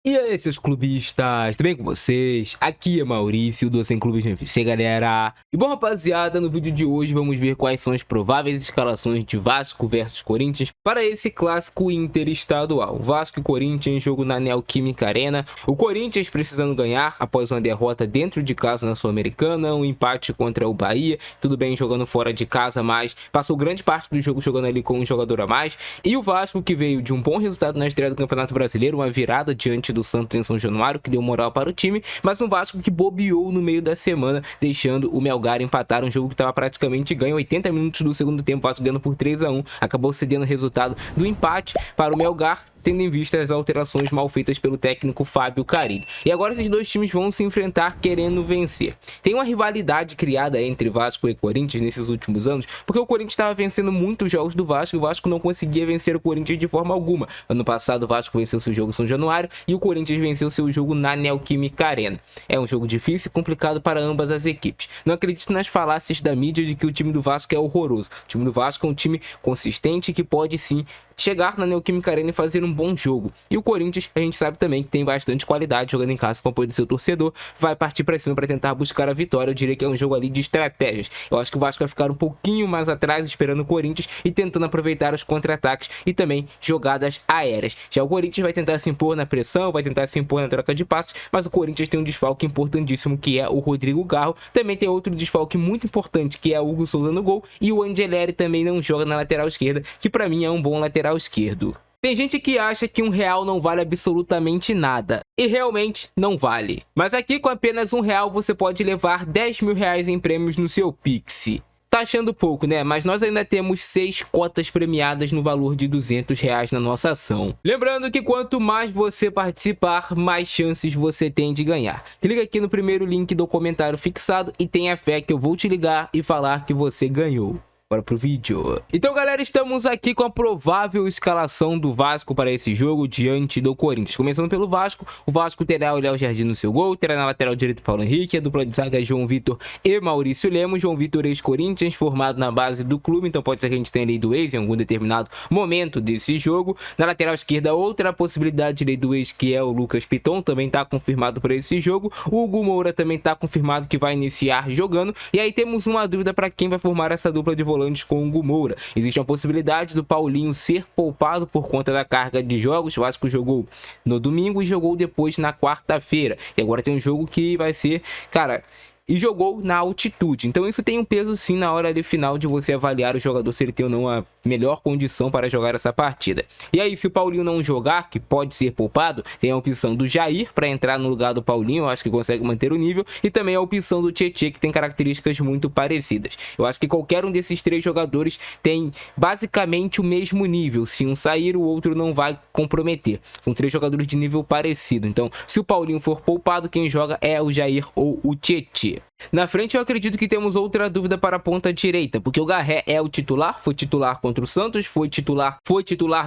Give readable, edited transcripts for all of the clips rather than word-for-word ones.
E aí, seus clubistas, tudo bem com vocês? Aqui é Maurício do Sem Clubismo FC, galera. E bom, rapaziada, no vídeo de hoje vamos ver quais são as prováveis escalações de Vasco versus Corinthians para esse clássico interestadual. Vasco e Corinthians, jogo na Neoquímica Arena. O Corinthians precisando ganhar após uma derrota dentro de casa na Sul-Americana, um empate contra o Bahia, tudo bem jogando fora de casa, mas passou grande parte do jogo jogando ali com um jogador a mais. E o Vasco, que veio de um bom resultado na estreia do Campeonato Brasileiro, uma virada diante do Santos em São Januário, que deu moral para o time, mas um Vasco que bobeou no meio da semana, deixando o Melgar empatar um jogo que estava praticamente ganho. 80 minutos do segundo tempo, Vasco ganhando por 3-1, acabou cedendo o resultado do empate para o Melgar, tendo em vista as alterações mal feitas pelo técnico Fábio Carille. E agora esses dois times vão se enfrentar querendo vencer. Tem uma rivalidade criada entre Vasco e Corinthians nesses últimos anos, porque o Corinthians estava vencendo muitos jogos do Vasco e o Vasco não conseguia vencer o Corinthians de forma alguma. Ano passado o Vasco venceu seu jogo em São Januário e o Corinthians venceu seu jogo na Neoquímica Arena. É um jogo difícil e complicado para ambas as equipes. Não acredito nas falácias da mídia de que o time do Vasco é horroroso. O time do Vasco é um time consistente que pode sim chegar na Neoquímica Arena e fazer um bom jogo. E o Corinthians, a gente sabe também que tem bastante qualidade jogando em casa com o apoio do seu torcedor, vai partir para cima para tentar buscar a vitória. Eu diria que é um jogo ali de estratégias. Eu acho que o Vasco vai ficar um pouquinho mais atrás esperando o Corinthians e tentando aproveitar os contra-ataques e também jogadas aéreas. Já o Corinthians vai tentar se impor na pressão, vai tentar se impor na troca de passes, mas o Corinthians tem um desfalque importantíssimo que é o Rodrigo Garro. Também tem outro desfalque muito importante que é o Hugo Souza no gol, e o Angeleri também não joga na lateral esquerda, que para mim é um bom lateral esquerdo. Tem gente que acha que R$1 não vale absolutamente nada, e realmente não vale. Mas aqui com apenas R$1 você pode levar R$10.000 em prêmios no seu Pix. Tá achando pouco, né? Mas nós ainda temos 6 cotas premiadas no valor de R$200 na nossa ação. Lembrando que quanto mais você participar, mais chances você tem de ganhar. Clica aqui no primeiro link do comentário fixado e tenha fé que eu vou te ligar e falar que você ganhou. Bora pro vídeo. Então, galera, estamos aqui com a provável escalação do Vasco para esse jogo diante do Corinthians. Começando pelo Vasco, o Vasco terá o Léo Jardim no seu gol, terá na lateral direito Paulo Henrique, a dupla de zaga João Vitor e Maurício Lemos. João Vitor ex-Corinthians, formado na base do clube, então pode ser que a gente tenha lei do ex em algum determinado momento desse jogo. Na lateral esquerda, outra possibilidade de lei do ex, que é o Lucas Piton, também está confirmado para esse jogo. O Hugo Moura também está confirmado que vai iniciar jogando. E aí temos uma dúvida para quem vai formar essa dupla de volantes com o Hugo Moura. Existe uma possibilidade do Paulinho ser poupado por conta da carga de jogos. O Vasco jogou no domingo e jogou depois na quarta-feira. E agora tem um jogo que vai ser, cara, e jogou na altitude. Então isso tem um peso sim na hora ali final de você avaliar o jogador, se ele tem ou não a melhor condição para jogar essa partida. E aí, se o Paulinho não jogar, que pode ser poupado, tem a opção do Jair para entrar no lugar do Paulinho, eu acho que consegue manter o nível, e também a opção do Tietê, que tem características muito parecidas. Eu acho que qualquer um desses três jogadores tem basicamente o mesmo nível. Se um sair, o outro não vai comprometer. São três jogadores de nível parecido. Então, se o Paulinho for poupado, quem joga é o Jair ou o Tietê. Na frente eu acredito que temos outra dúvida para a ponta direita, porque o Garré é o titular, foi titular contra o Santos, foi titular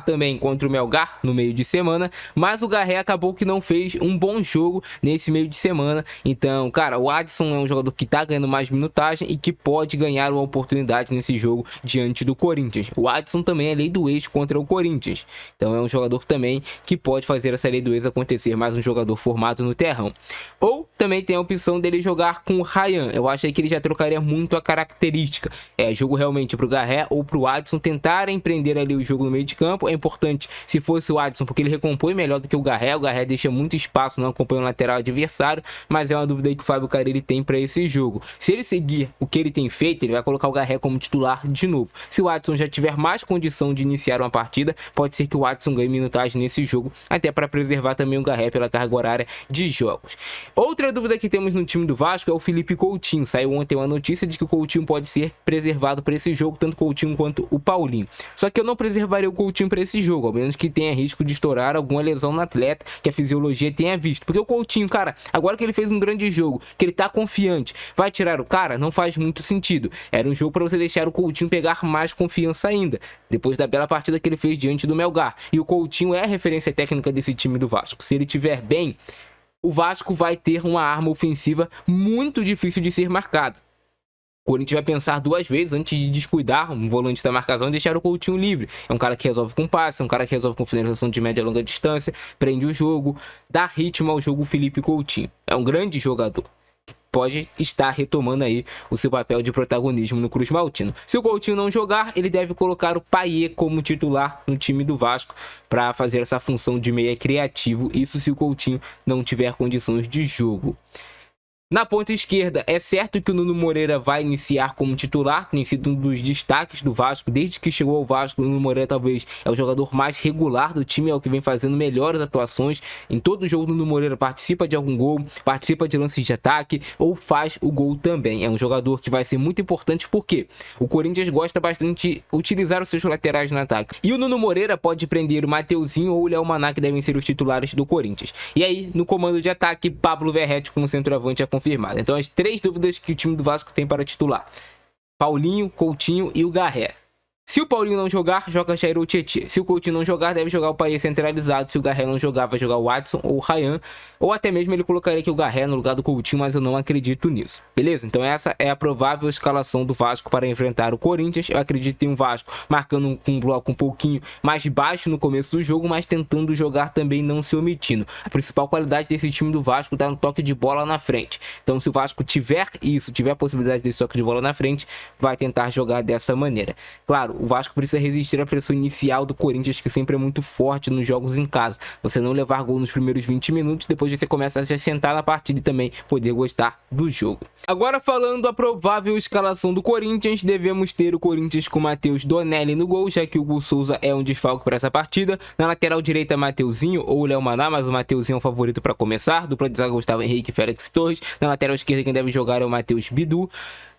também contra o Melgar no meio de semana, mas o Garré acabou que não fez um bom jogo nesse meio de semana. Então, cara, o Adson é um jogador que tá ganhando mais minutagem e que pode ganhar uma oportunidade nesse jogo diante do Corinthians. O Adson também é lei do ex contra o Corinthians, então é um jogador também que pode fazer essa lei do ex acontecer, mais um jogador formado no terrão. Ou também tem a opção dele jogar com o Ryan. Eu acho que ele já trocaria muito a característica. É jogo realmente para o Garré ou para o Adson tentarem empreender ali o jogo no meio de campo. É importante se fosse o Adson, porque ele recompõe melhor do que o Garré. O Garré deixa muito espaço, não acompanha o lateral adversário, mas é uma dúvida aí que o Fábio Carille tem para esse jogo. Se ele seguir o que ele tem feito, ele vai colocar o Garré como titular de novo. Se o Adson já tiver mais condição de iniciar uma partida, pode ser que o Adson ganhe minutagem nesse jogo, até para preservar também o Garré pela carga horária de jogos. Outra dúvida que temos no time do Vasco é o Felipe Coutinho. Saiu ontem uma notícia de que o Coutinho pode ser preservado para esse jogo, tanto o Coutinho quanto o Paulinho. Só que eu não preservaria o Coutinho para esse jogo, ao menos que tenha risco de estourar alguma lesão no atleta, que a fisiologia tenha visto. Porque o Coutinho, cara, agora que ele fez um grande jogo, que ele tá confiante, vai tirar o cara? Não faz muito sentido. Era um jogo para você deixar o Coutinho pegar mais confiança ainda, depois da bela partida que ele fez diante do Melgar. E o Coutinho é a referência técnica desse time do Vasco. Se ele estiver bem, o Vasco vai ter uma arma ofensiva muito difícil de ser marcada. Corinthians vai pensar duas vezes antes de descuidar um volante da marcação e deixar o Coutinho livre. É um cara que resolve com passe, é um cara que resolve com finalização de média e longa distância, prende o jogo, dá ritmo ao jogo. Felipe Coutinho é um grande jogador. Pode estar retomando aí o seu papel de protagonismo no Cruz Maltino. Se o Coutinho não jogar, ele deve colocar o Payet como titular no time do Vasco para fazer essa função de meia criativo. Isso se o Coutinho não tiver condições de jogo. Na ponta esquerda, é certo que o Nuno Moreira vai iniciar como titular, tem sido um dos destaques do Vasco, desde que chegou ao Vasco. O Nuno Moreira talvez é o jogador mais regular do time, é o que vem fazendo melhores atuações. Em todo jogo o Nuno Moreira participa de algum gol, participa de lances de ataque ou faz o gol também. É um jogador que vai ser muito importante porque o Corinthians gosta bastante de utilizar os seus laterais no ataque. E o Nuno Moreira pode prender o Mateuzinho ou o Léo Maná, que devem ser os titulares do Corinthians. E aí, no comando de ataque, Pablo Verratti como centroavante confirmado. Então as três dúvidas que o time do Vasco tem para titular: Paulinho, Coutinho e o Garré. Se o Paulinho não jogar, joga Jair ou Tietê. Se o Coutinho não jogar, deve jogar o Payet centralizado. Se o Garré não jogar, vai jogar o Watson ou o Ryan. Ou até mesmo ele colocaria aqui o Garré no lugar do Coutinho, mas eu não acredito nisso. Beleza? Então essa é a provável escalação do Vasco para enfrentar o Corinthians. Eu acredito em um Vasco marcando com um bloco um pouquinho mais baixo no começo do jogo, mas tentando jogar também, não se omitindo. A principal qualidade desse time do Vasco está no toque de bola na frente. Então se o Vasco tiver isso, tiver a possibilidade desse toque de bola na frente, vai tentar jogar dessa maneira. Claro, o Vasco precisa resistir à pressão inicial do Corinthians, que sempre é muito forte nos jogos em casa. Você não levar gol nos primeiros 20 minutos, depois você começa a se assentar na partida e também poder gostar do jogo. Agora falando a provável escalação do Corinthians, devemos ter o Corinthians com Matheus Donelli no gol, já que o Hugo Souza é um desfalque para essa partida. Na lateral direita, Mateuzinho ou Léo Maná, mas o Mateuzinho é o favorito para começar. Dupla de zaga, Gustavo Henrique e Félix Torres. Na lateral esquerda, quem deve jogar é o Matheus Bidu.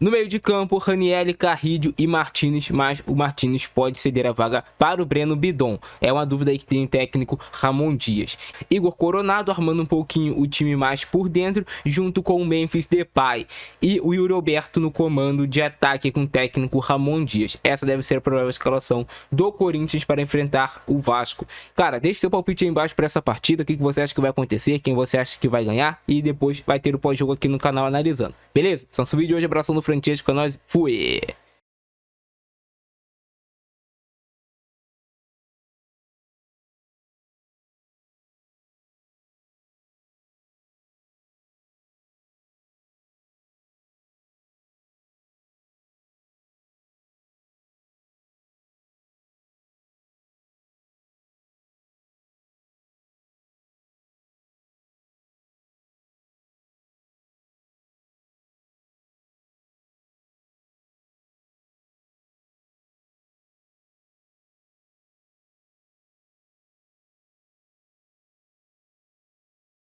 No meio de campo, Ranieri, Carrídio e Martínez, mas o Martínez pode ceder a vaga para o Breno Bidon. É uma dúvida aí que tem o técnico Ramon Dias. Igor Coronado armando um pouquinho o time mais por dentro, junto com o Memphis Depay. E o Yuri Alberto no comando de ataque com o técnico Ramon Dias. Essa deve ser a provável escalação do Corinthians para enfrentar o Vasco. Cara, deixe seu palpite aí embaixo para essa partida. O que você acha que vai acontecer, quem você acha que vai ganhar. E depois vai ter o pós-jogo aqui no canal analisando. Beleza? Esse é o nosso vídeo de hoje. Abração do Francesco, é nóis. Fui!